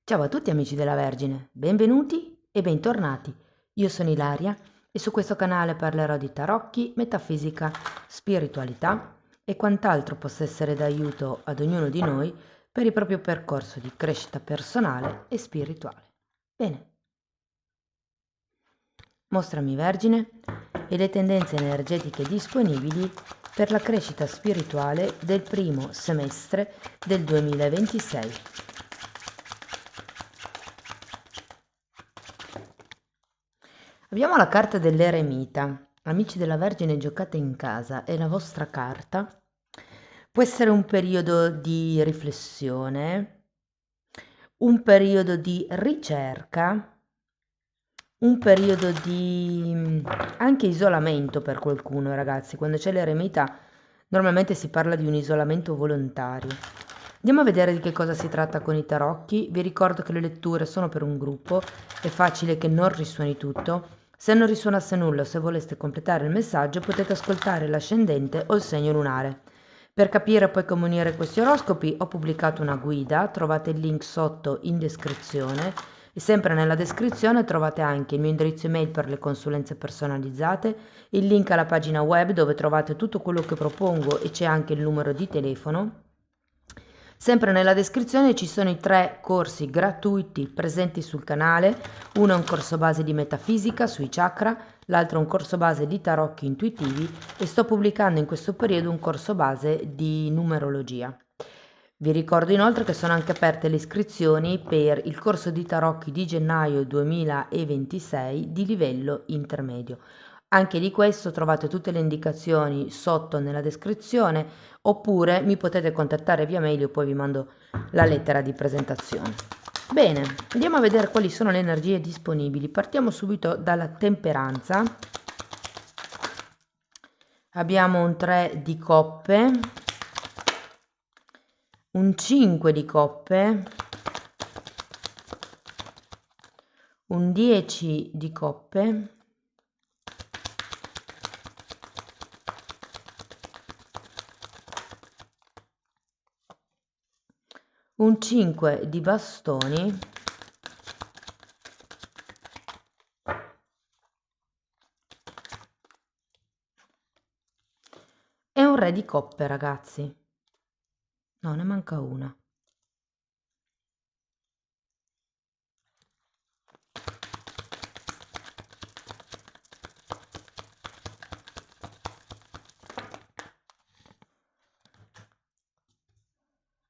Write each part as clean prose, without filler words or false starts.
Ciao a tutti amici della Vergine, benvenuti e bentornati. Io sono Ilaria e su questo canale parlerò di tarocchi, metafisica, spiritualità e quant'altro possa essere d'aiuto ad ognuno di noi per il proprio percorso di crescita personale e spirituale. Bene, mostrami Vergine e le tendenze energetiche disponibili per la crescita spirituale del primo semestre del 2026. Abbiamo la carta dell'eremita. Amici della Vergine, giocate in casa e la vostra carta può essere un periodo di riflessione, un periodo di ricerca, un periodo di anche isolamento per qualcuno, ragazzi. Quando c'è l'eremita normalmente si parla di un isolamento volontario. Andiamo a vedere di che cosa si tratta con i tarocchi. Vi ricordo che le letture sono per un gruppo, è facile che non risuoni tutto. Se non risuonasse nulla o se voleste completare il messaggio potete ascoltare l'ascendente o il segno lunare. Per capire poi come unire questi oroscopi ho pubblicato una guida, trovate il link sotto in descrizione e sempre nella descrizione trovate anche il mio indirizzo email per le consulenze personalizzate, il link alla pagina web dove trovate tutto quello che propongo e c'è anche il numero di telefono. Sempre nella descrizione ci sono i 3 corsi gratuiti presenti sul canale, uno è un corso base di metafisica sui chakra, l'altro è un corso base di tarocchi intuitivi e sto pubblicando in questo periodo un corso base di numerologia. Vi ricordo inoltre che sono anche aperte le iscrizioni per il corso di tarocchi di gennaio 2026 di livello intermedio. Anche di questo trovate tutte le indicazioni sotto nella descrizione oppure mi potete contattare via mail e poi vi mando la lettera di presentazione. Bene, andiamo a vedere quali sono le energie disponibili. Partiamo subito dalla temperanza. Abbiamo un 3 di coppe, un 5 di coppe, un 10 di coppe, un 5 di bastoni e un re di coppe, ragazzi. No, ne manca una.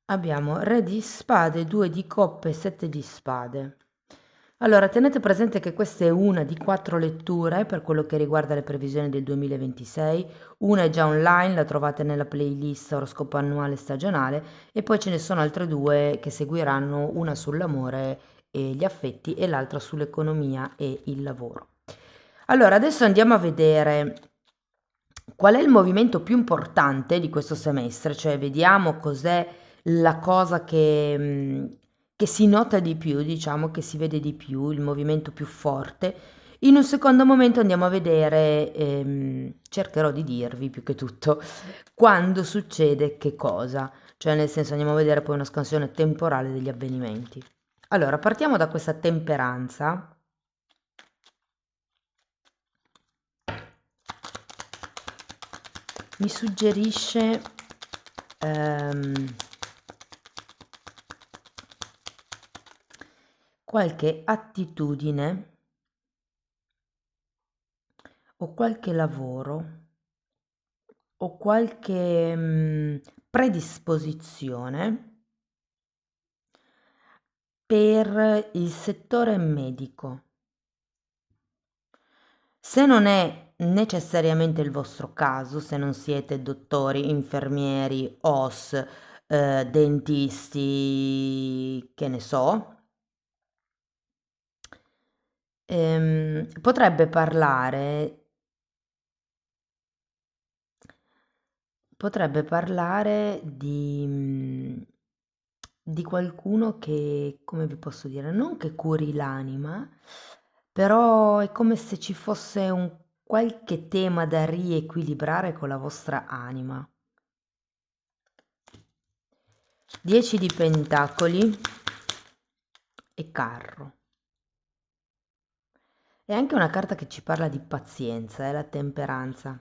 Abbiamo re di spade, 2 di coppe e 7 di spade. Allora, tenete presente che questa è una di 4 letture per quello che riguarda le previsioni del 2026. Una è già online, la trovate nella playlist oroscopo annuale stagionale e poi ce ne sono altre due che seguiranno, una sull'amore e gli affetti e l'altra sull'economia e il lavoro. Allora, adesso andiamo a vedere qual è il movimento più importante di questo semestre, cioè vediamo cos'è la cosa che si nota di più, diciamo che si vede di più, il movimento più forte. In un secondo momento andiamo a vedere, cercherò di dirvi più che tutto, quando succede che cosa, cioè nel senso andiamo a vedere poi una scansione temporale degli avvenimenti. Allora, partiamo da questa temperanza. Mi suggerisce ehm, qualche attitudine o qualche lavoro o qualche predisposizione per il settore medico. Se non è necessariamente il vostro caso, se non siete dottori, infermieri, OS, dentisti, che ne so, potrebbe parlare di qualcuno che, come vi posso dire, non che curi l'anima, però è come se ci fosse un qualche tema da riequilibrare con la vostra anima. 10 di pentacoli, e carro. È anche una carta che ci parla di pazienza, è la temperanza.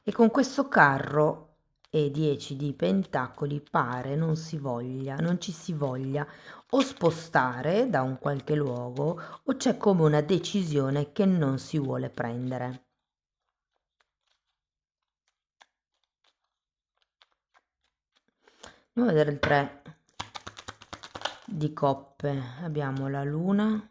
E con questo carro e 10 di pentacoli pare non ci si voglia o spostare da un qualche luogo o c'è come una decisione che non si vuole prendere. Andiamo a vedere il 3 di coppe. Abbiamo la luna,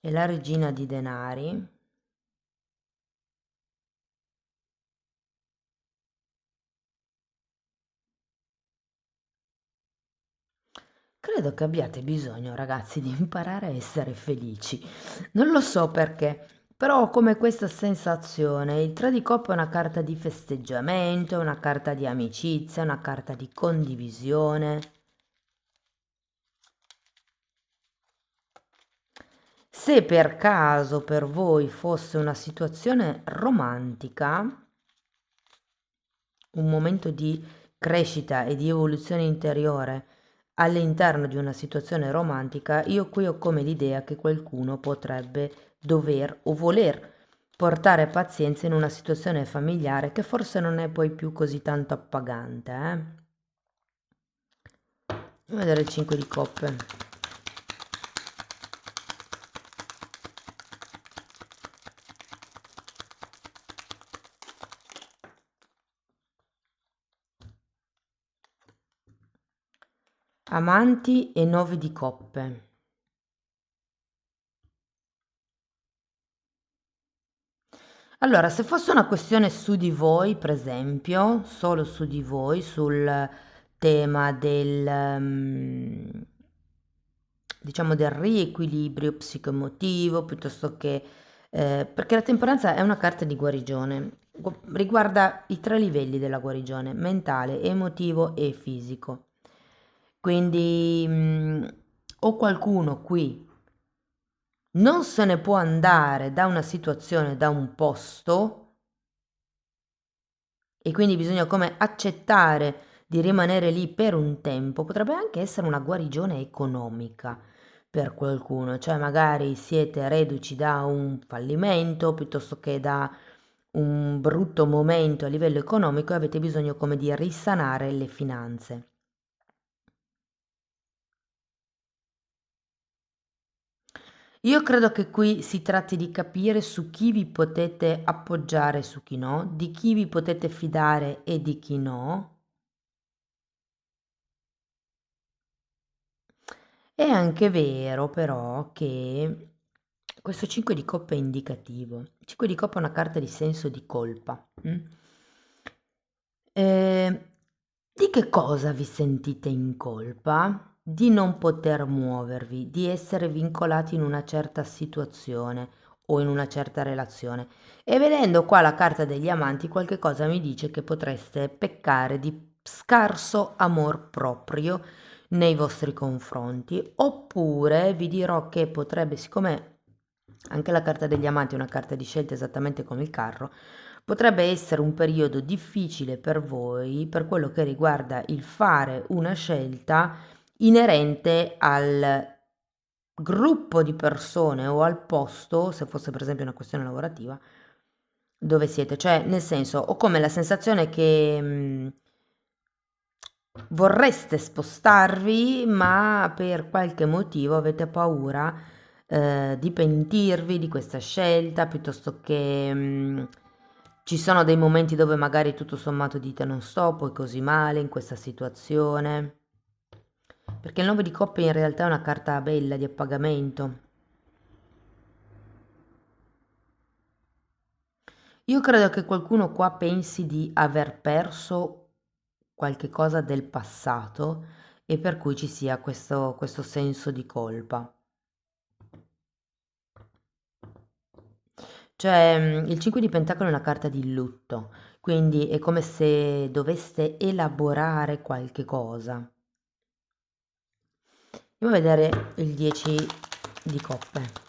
e la regina di denari. Credo che abbiate bisogno, ragazzi, di imparare a essere felici. Non lo so perché, però ho come questa sensazione. Il 3 di coppe è una carta di festeggiamento, è una carta di amicizia, è una carta di condivisione. Se per caso per voi fosse una situazione romantica, un momento di crescita e di evoluzione interiore all'interno di una situazione romantica, io qui ho come l'idea che qualcuno potrebbe dover o voler portare pazienza in una situazione familiare che forse non è poi più così tanto appagante. Andiamo a vedere il 5 di coppe. Amanti e 9 di coppe. Allora, se fosse una questione su di voi, per esempio, solo su di voi, sul tema diciamo del riequilibrio psicoemotivo, piuttosto che, perché la temperanza è una carta di guarigione, riguarda i tre livelli della guarigione, mentale, emotivo e fisico. Quindi, o qualcuno qui non se ne può andare da una situazione, da un posto, e quindi bisogna come accettare di rimanere lì per un tempo. Potrebbe anche essere una guarigione economica per qualcuno, cioè magari siete reduci da un fallimento piuttosto che da un brutto momento a livello economico e avete bisogno come di risanare le finanze. Io credo che qui si tratti di capire su chi vi potete appoggiare e su chi no, di chi vi potete fidare e di chi no. È anche vero però che questo 5 di coppa è indicativo. Il 5 di coppa è una carta di senso di colpa. Di che cosa vi sentite in colpa? Di non poter muovervi, di essere vincolati in una certa situazione o in una certa relazione. E vedendo qua la carta degli amanti, qualche cosa mi dice che potreste peccare di scarso amor proprio nei vostri confronti. Oppure vi dirò che potrebbe, siccome anche la carta degli amanti è una carta di scelta esattamente come il carro, potrebbe essere un periodo difficile per voi per quello che riguarda il fare una scelta inerente al gruppo di persone o al posto, se fosse per esempio una questione lavorativa, dove siete. Cioè, nel senso, ho come la sensazione che vorreste spostarvi, ma per qualche motivo avete paura di pentirvi di questa scelta, piuttosto che ci sono dei momenti dove magari tutto sommato dite non sto poi così male in questa situazione. Perché il 9 di coppe in realtà è una carta bella di appagamento. Io credo che qualcuno qua pensi di aver perso qualche cosa del passato e per cui ci sia questo senso di colpa. Cioè, il 5 di pentacoli è una carta di lutto, quindi è come se doveste elaborare qualche cosa. Andiamo a vedere il 10 di coppe.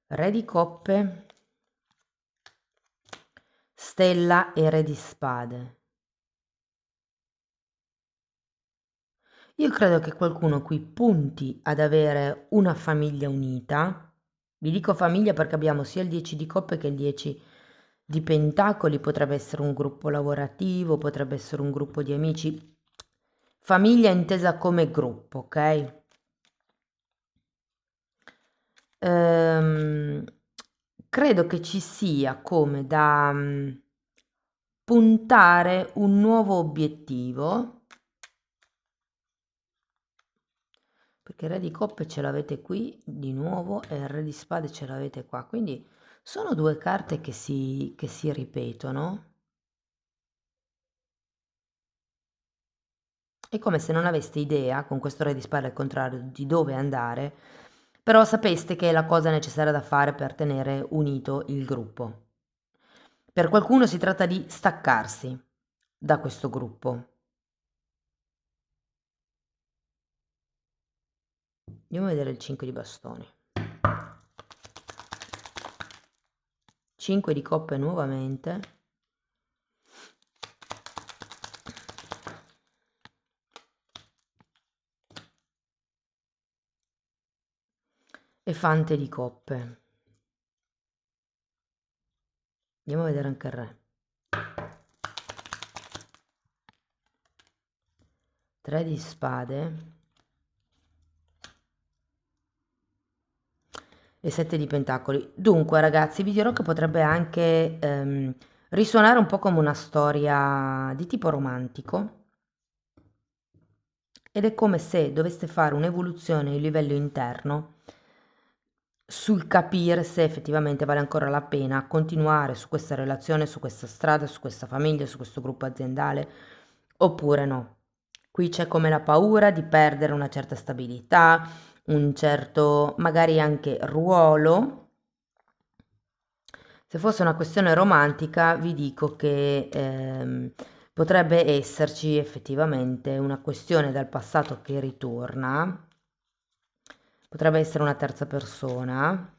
Re di coppe, stella e re di spade. Io credo che qualcuno qui punti ad avere una famiglia unita. Vi dico famiglia perché abbiamo sia il 10 di coppe che il 10 di pentacoli, potrebbe essere un gruppo lavorativo, potrebbe essere un gruppo di amici. Famiglia intesa come gruppo, ok? Ehm, credo che ci sia come da puntare un nuovo obiettivo, perché il re di coppe ce l'avete qui di nuovo e il re di spade ce l'avete qua, quindi sono due carte che si ripetono. È come se non aveste idea, con questo re di spade al contrario, di dove andare, però sapeste che è la cosa necessaria da fare per tenere unito il gruppo. Per qualcuno si tratta di staccarsi da questo gruppo. Andiamo a vedere il 5 di bastoni. 5 di coppe nuovamente. E fante di coppe. Andiamo a vedere anche il re. 3 di spade. E 7 di pentacoli. Dunque, ragazzi, vi dirò che potrebbe anche risuonare un po' come una storia di tipo romantico. Ed è come se doveste fare un'evoluzione a livello interno sul capire se effettivamente vale ancora la pena continuare su questa relazione, su questa strada, su questa famiglia, su questo gruppo aziendale, oppure no. Qui c'è come la paura di perdere una certa stabilità, un certo magari anche ruolo. Se fosse una questione romantica, vi dico che potrebbe esserci effettivamente una questione dal passato che ritorna, potrebbe essere una terza persona.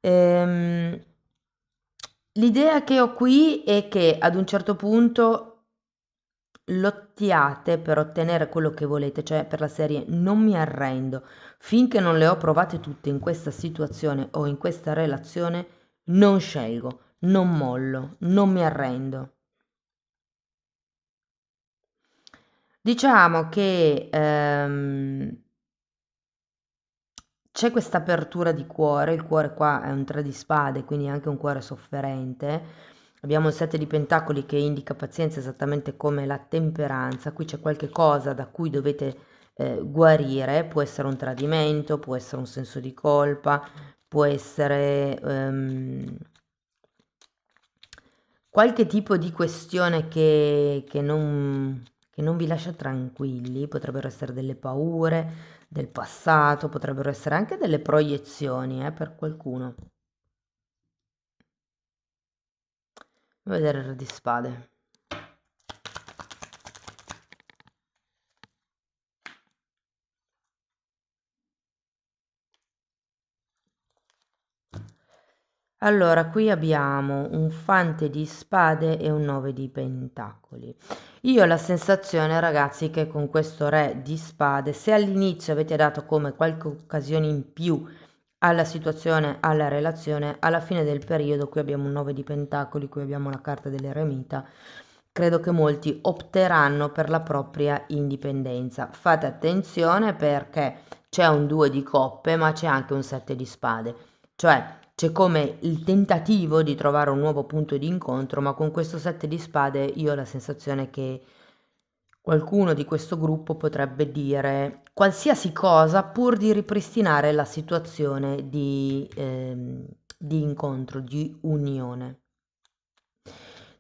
Ehm, l'idea che ho qui è che ad un certo punto lottiate per ottenere quello che volete, cioè per la serie non mi arrendo, finché non le ho provate tutte in questa situazione o in questa relazione, non scelgo, non mollo, non mi arrendo. Diciamo che c'è questa apertura di cuore, il cuore qua è un 3 di spade, quindi è anche un cuore sofferente. Abbiamo il 7 di pentacoli che indica pazienza esattamente come la temperanza. Qui c'è qualche cosa da cui dovete guarire, può essere un tradimento, può essere un senso di colpa, può essere qualche tipo di questione che non vi lascia tranquilli, potrebbero essere delle paure del passato, potrebbero essere anche delle proiezioni, per qualcuno. Voglio vedere il re di spade. Allora, qui abbiamo un fante di spade e un 9 di pentacoli. Io ho la sensazione, ragazzi, che con questo re di spade, se all'inizio avete dato come qualche occasione in più alla situazione, alla relazione, alla fine del periodo, qui abbiamo un 9 di pentacoli, qui abbiamo la carta dell'eremita, credo che molti opteranno per la propria indipendenza. Fate attenzione perché c'è un 2 di coppe, ma c'è anche un 7 di spade, cioè c'è come il tentativo di trovare un nuovo punto di incontro, ma con questo 7 di spade io ho la sensazione che qualcuno di questo gruppo potrebbe dire qualsiasi cosa pur di ripristinare la situazione di incontro, di unione.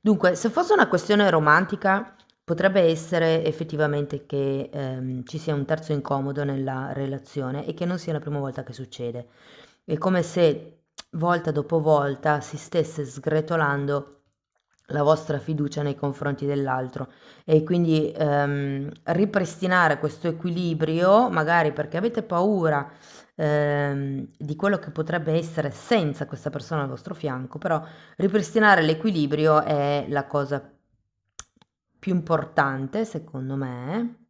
Dunque, se fosse una questione romantica, potrebbe essere effettivamente che ci sia un terzo incomodo nella relazione e che non sia la prima volta che succede. È come se volta dopo volta si stesse sgretolando la vostra fiducia nei confronti dell'altro e quindi ripristinare questo equilibrio, magari perché avete paura di quello che potrebbe essere senza questa persona al vostro fianco, però ripristinare l'equilibrio è la cosa più importante, secondo me.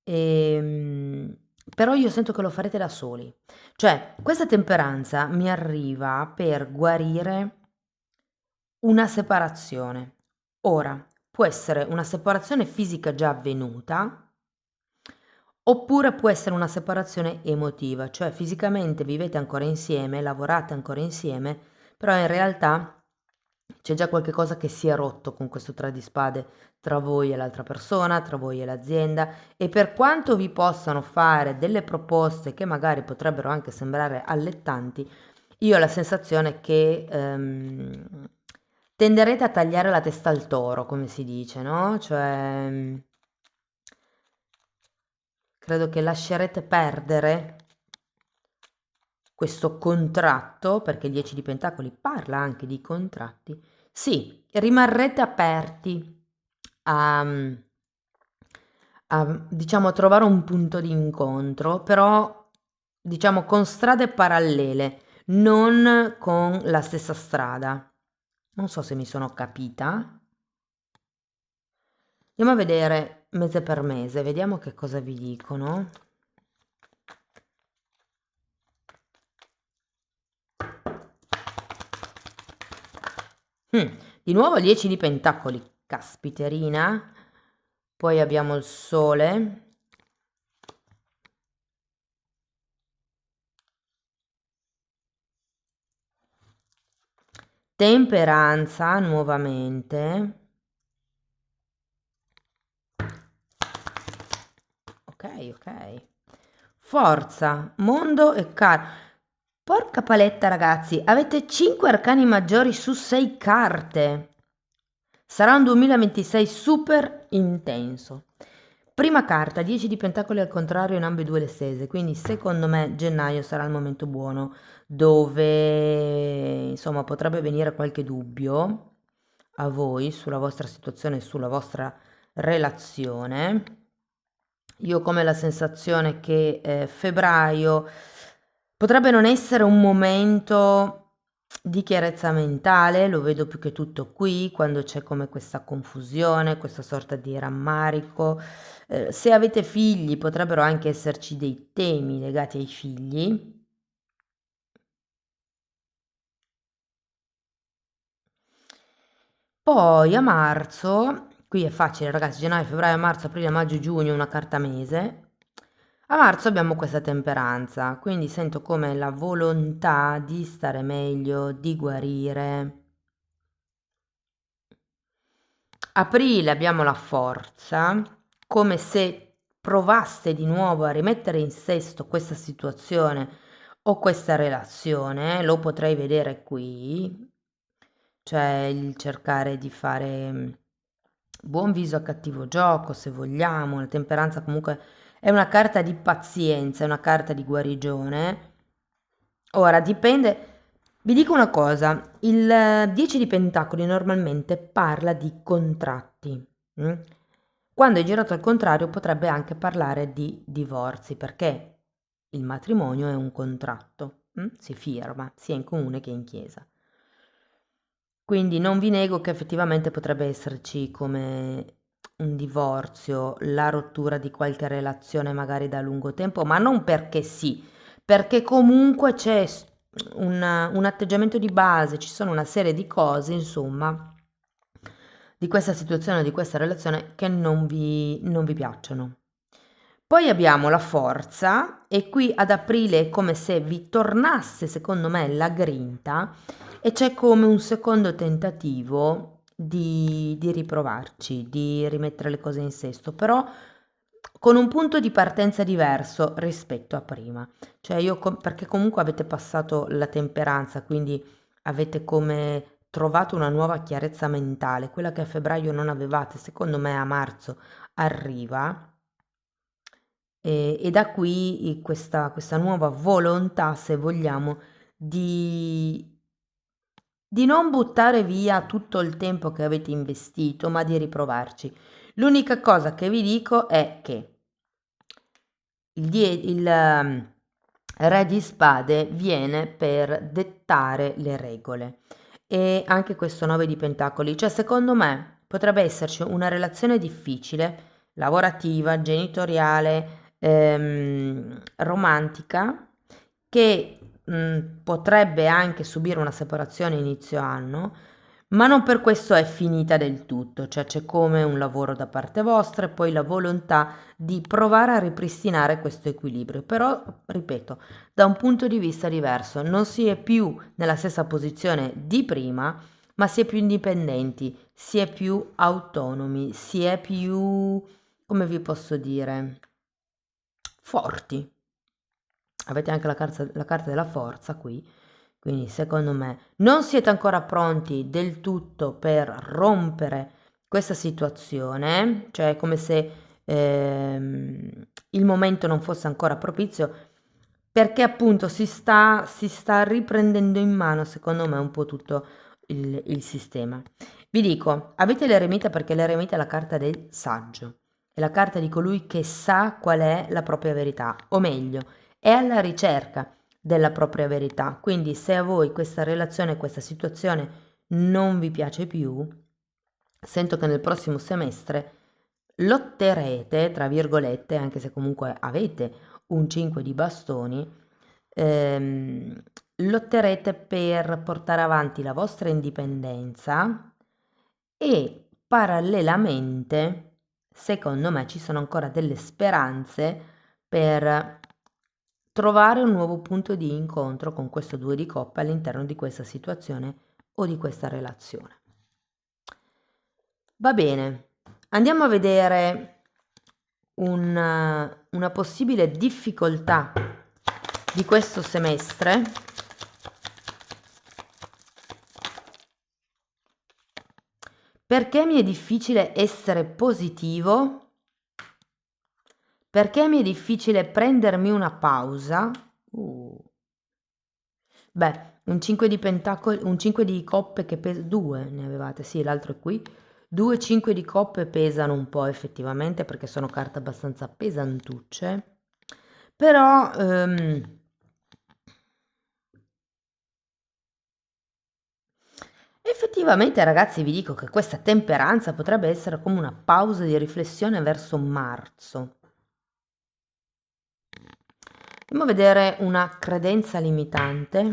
Ehm, Però io sento che lo farete da soli. Cioè, questa temperanza mi arriva per guarire una separazione. Ora, può essere una separazione fisica già avvenuta, oppure può essere una separazione emotiva, cioè fisicamente vivete ancora insieme, lavorate ancora insieme, però in realtà c'è già qualche cosa che si è rotto con questo tre di spade tra voi e l'altra persona, tra voi e l'azienda, e per quanto vi possano fare delle proposte che magari potrebbero anche sembrare allettanti, io ho la sensazione che tenderete a tagliare la testa al toro, come si dice, no? Cioè, credo che lascerete perdere questo contratto, perché il 10 di Pentacoli parla anche di contratti. Sì, rimarrete aperti a, diciamo, trovare un punto di incontro, però, diciamo, con strade parallele, non con la stessa strada. Non so se mi sono capita. Andiamo a vedere mese per mese, vediamo che cosa vi dicono. Di nuovo 10 di Pentacoli, caspiterina. Poi abbiamo il Sole. Temperanza nuovamente. Ok. Forza, mondo e Porca paletta, ragazzi, avete 5 arcani maggiori su 6 carte. Sarà un 2026 super intenso. Prima carta, 10 di pentacoli al contrario in ambedue le stese, quindi secondo me gennaio sarà il momento buono dove insomma potrebbe venire qualche dubbio a voi sulla vostra situazione, sulla vostra relazione. Io ho come la sensazione che febbraio potrebbe non essere un momento di chiarezza mentale, lo vedo più che tutto qui, quando c'è come questa confusione, questa sorta di rammarico. Se avete figli, potrebbero anche esserci dei temi legati ai figli. Poi a marzo, qui è facile ragazzi, gennaio, febbraio, marzo, aprile, maggio, giugno, una carta mese. A marzo abbiamo questa temperanza, quindi sento come la volontà di stare meglio, di guarire. Aprile abbiamo la forza, come se provaste di nuovo a rimettere in sesto questa situazione o questa relazione, lo potrei vedere qui, cioè il cercare di fare buon viso a cattivo gioco, se vogliamo. La temperanza comunque è una carta di pazienza, è una carta di guarigione. Ora dipende, vi dico una cosa, il 10 di Pentacoli normalmente parla di contratti. Mm? Quando è girato al contrario potrebbe anche parlare di divorzi, perché il matrimonio è un contratto, si firma sia in comune che in chiesa. Quindi non vi nego che effettivamente potrebbe esserci come un divorzio, la rottura di qualche relazione magari da lungo tempo, ma non perché sì, perché comunque c'è un atteggiamento di base, ci sono una serie di cose, insomma, di questa situazione, di questa relazione che non vi piacciono. Poi abbiamo la forza e qui ad aprile è come se vi tornasse, secondo me, la grinta e c'è come un secondo tentativo di riprovarci, di rimettere le cose in sesto, però con un punto di partenza diverso rispetto a prima. Cioè io, perché comunque avete passato la temperanza, quindi avete come trovato una nuova chiarezza mentale, quella che a febbraio non avevate, secondo me a marzo arriva. E da qui questa nuova volontà, se vogliamo, di di non buttare via tutto il tempo che avete investito, ma di riprovarci. L'unica cosa che vi dico è che il re di spade viene per dettare le regole e anche questo 9 di pentacoli, cioè secondo me potrebbe esserci una relazione difficile, lavorativa, genitoriale, romantica, che potrebbe anche subire una separazione inizio anno, ma non per questo è finita del tutto, cioè c'è come un lavoro da parte vostra e poi la volontà di provare a ripristinare questo equilibrio, però ripeto, da un punto di vista diverso, non si è più nella stessa posizione di prima, ma si è più indipendenti, si è più autonomi, si è più, come vi posso dire, forti. Avete anche la carta della forza qui, quindi secondo me non siete ancora pronti del tutto per rompere questa situazione, cioè è come se il momento non fosse ancora propizio, perché appunto si sta riprendendo in mano, secondo me, un po' tutto il sistema. Vi dico, avete l'eremita perché l'eremita è la carta del saggio, è la carta di colui che sa qual è la propria verità, o meglio, è alla ricerca della propria verità. Quindi se a voi questa relazione, questa situazione non vi piace più, sento che nel prossimo semestre lotterete, tra virgolette, anche se comunque avete un 5 di bastoni, ehm, lotterete per portare avanti la vostra indipendenza e parallelamente, secondo me, ci sono ancora delle speranze per trovare un nuovo punto di incontro con questo 2 di coppe all'interno di questa situazione o di questa relazione. Va bene, andiamo a vedere una possibile difficoltà di questo semestre. Perché mi è difficile essere positivo? Perché mi è difficile prendermi una pausa? Beh, un 5 di pentacoli, un 5 di coppe che pesa... Due ne avevate, sì, l'altro è qui. Due 5 di coppe pesano un po' effettivamente perché sono carte abbastanza pesantucce. Però... effettivamente, ragazzi, vi dico che questa temperanza potrebbe essere come una pausa di riflessione verso marzo. Andiamo a vedere una credenza limitante.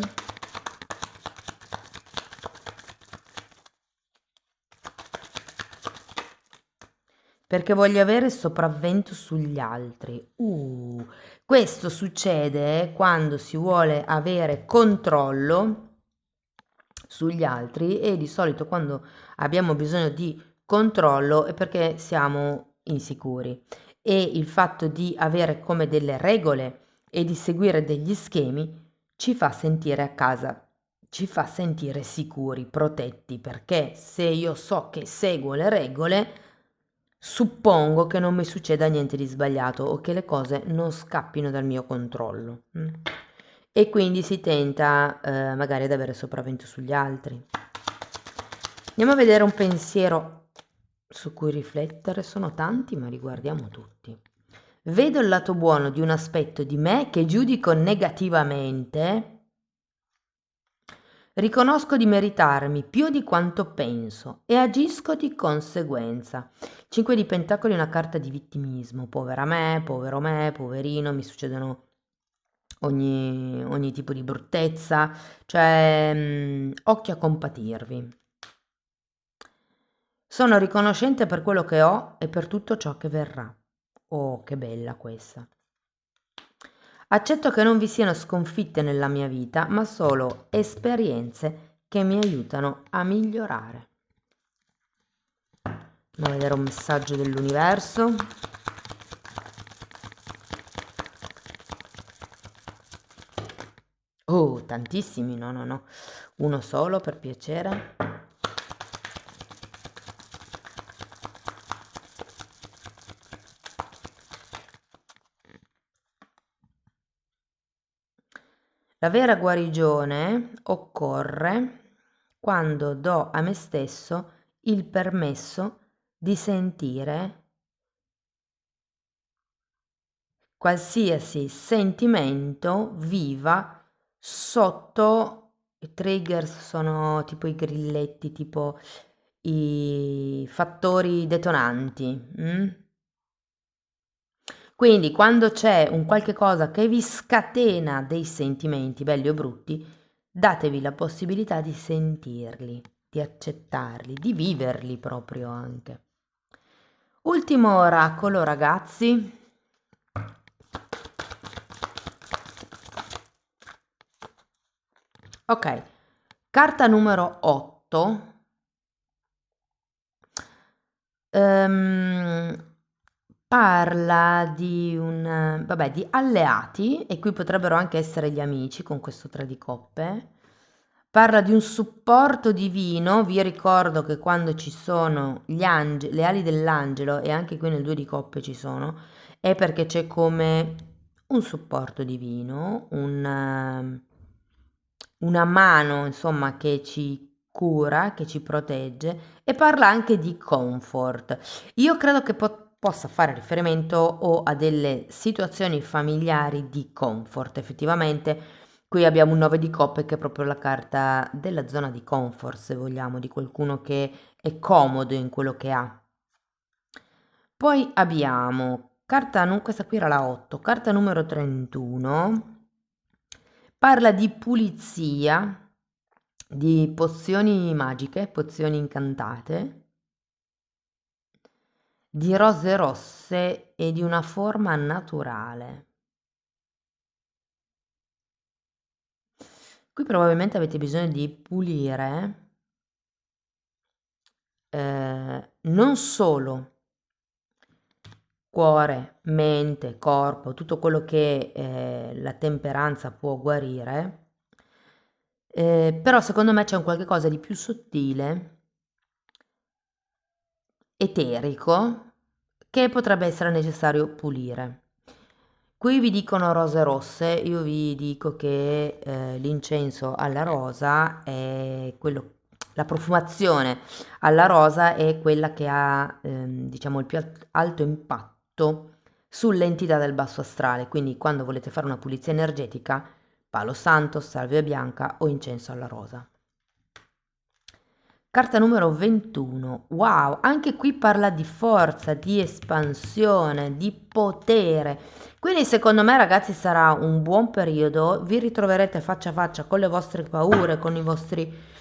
Perché voglio avere sopravvento sugli altri. Questo succede quando si vuole avere controllo sugli altri e di solito quando abbiamo bisogno di controllo è perché siamo insicuri e il fatto di avere come delle regole e di seguire degli schemi ci fa sentire a casa, ci fa sentire sicuri, protetti, perché se io so che seguo le regole, suppongo che non mi succeda niente di sbagliato o che le cose non scappino dal mio controllo. E quindi si tenta magari ad avere sopravvento sugli altri. Andiamo a vedere un pensiero su cui riflettere, sono tanti ma li guardiamo tutti. Vedo il lato buono di un aspetto di me che giudico negativamente. Riconosco di meritarmi più di quanto penso e agisco di conseguenza. 5 di Pentacoli è una carta di vittimismo. Povera me, poverino, mi succedono ogni tipo di bruttezza, cioè occhio a compatirvi. Sono riconoscente per quello che ho e per tutto ciò che verrà. Oh, che bella questa. Accetto che non vi siano sconfitte nella mia vita, ma solo esperienze che mi aiutano a migliorare. Andiamo a vedere un messaggio dell'universo. Oh, tantissimi, no. Uno solo per piacere. La vera guarigione occorre quando do a me stesso il permesso di sentire qualsiasi sentimento viva sotto. I triggers sono tipo i grilletti, tipo i fattori detonanti. Quindi quando c'è un qualche cosa che vi scatena dei sentimenti, belli o brutti, datevi la possibilità di sentirli, di accettarli, di viverli proprio anche. Ultimo oracolo, ragazzi. Ok, carta numero 8. Parla di vabbè, di alleati, e qui potrebbero anche essere gli amici con questo 3 di coppe. Parla di un supporto divino. Vi ricordo che quando ci sono le ali dell'angelo, e anche qui nel 2 di coppe ci sono, è perché c'è come un supporto divino, una mano, insomma, che ci cura, che ci protegge, e parla anche di comfort. Io credo che possa fare riferimento o a delle situazioni familiari di comfort. Effettivamente qui abbiamo un 9 di coppe, che è proprio la carta della zona di comfort, se vogliamo, di qualcuno che è comodo in quello che ha. Poi abbiamo questa qui era la 8, carta numero 31. Parla di pulizia, di pozioni magiche, pozioni incantate, di rose rosse e di una forma naturale. Qui probabilmente avete bisogno di pulire non solo cuore, mente, corpo, tutto quello che la temperanza può guarire, però secondo me c'è un qualche cosa di più sottile, eterico, che potrebbe essere necessario pulire. Qui vi dicono rose rosse, io vi dico che l'incenso alla rosa è quello, la profumazione alla rosa è quella che ha, diciamo, il più alto impatto sull'entità del basso astrale. Quindi quando volete fare una pulizia energetica, palo santo, salvia bianca o incenso alla rosa. Carta numero 21. Wow, anche qui parla di forza, di espansione, di potere. Quindi secondo me, ragazzi, sarà un buon periodo. Vi ritroverete faccia a faccia con le vostre paure, con i vostri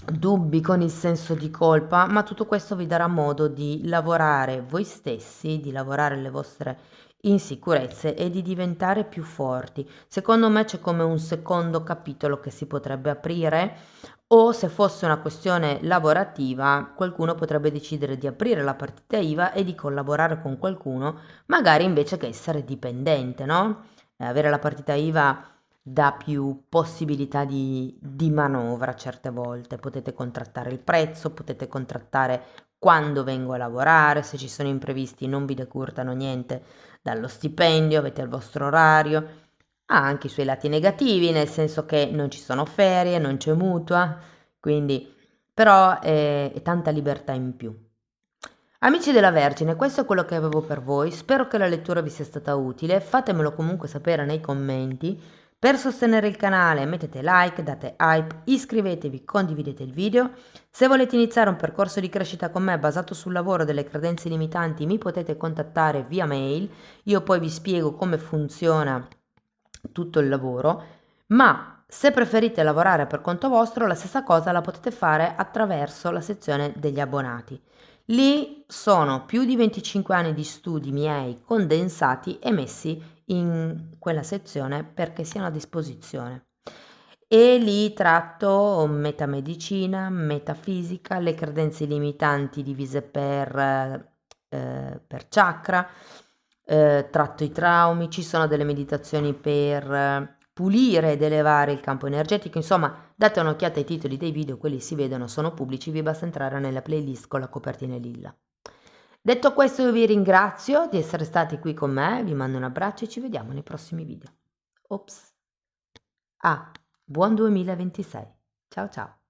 dubbi, con il senso di colpa, ma tutto questo vi darà modo di lavorare voi stessi, di lavorare le vostre insicurezze e di diventare più forti. Secondo me c'è come un secondo capitolo che si potrebbe aprire, o se fosse una questione lavorativa, qualcuno potrebbe decidere di aprire la partita IVA e di collaborare con qualcuno, magari invece che essere dipendente, no? Avere la partita IVA dà più possibilità di manovra certe volte. Potete contrattare il prezzo, potete contrattare quando vengo a lavorare, se ci sono imprevisti non vi decurtano niente dallo stipendio, avete il vostro orario. Ha anche i suoi lati negativi, nel senso che non ci sono ferie, non c'è mutua, quindi però è tanta libertà in più. Amici della Vergine, questo è quello che avevo per voi. Spero che la lettura vi sia stata utile. Fatemelo comunque sapere nei commenti. Per sostenere il canale mettete like, date hype, iscrivetevi, condividete il video. Se volete iniziare un percorso di crescita con me basato sul lavoro delle credenze limitanti, mi potete contattare via mail. Io poi vi spiego come funziona tutto il lavoro, ma se preferite lavorare per conto vostro, la stessa cosa la potete fare attraverso la sezione degli abbonati. Lì sono più di 25 anni di studi miei condensati e messi in quella sezione perché siano a disposizione. E lì tratto metamedicina, metafisica, le credenze limitanti divise per chakra, tratto i traumi, ci sono delle meditazioni per pulire ed elevare il campo energetico. Insomma, date un'occhiata ai titoli dei video, quelli si vedono, sono pubblici, vi basta entrare nella playlist con la copertina lilla. Detto questo, io vi ringrazio di essere stati qui con me, vi mando un abbraccio e ci vediamo nei prossimi video. Ops. Buon 2026. Ciao ciao.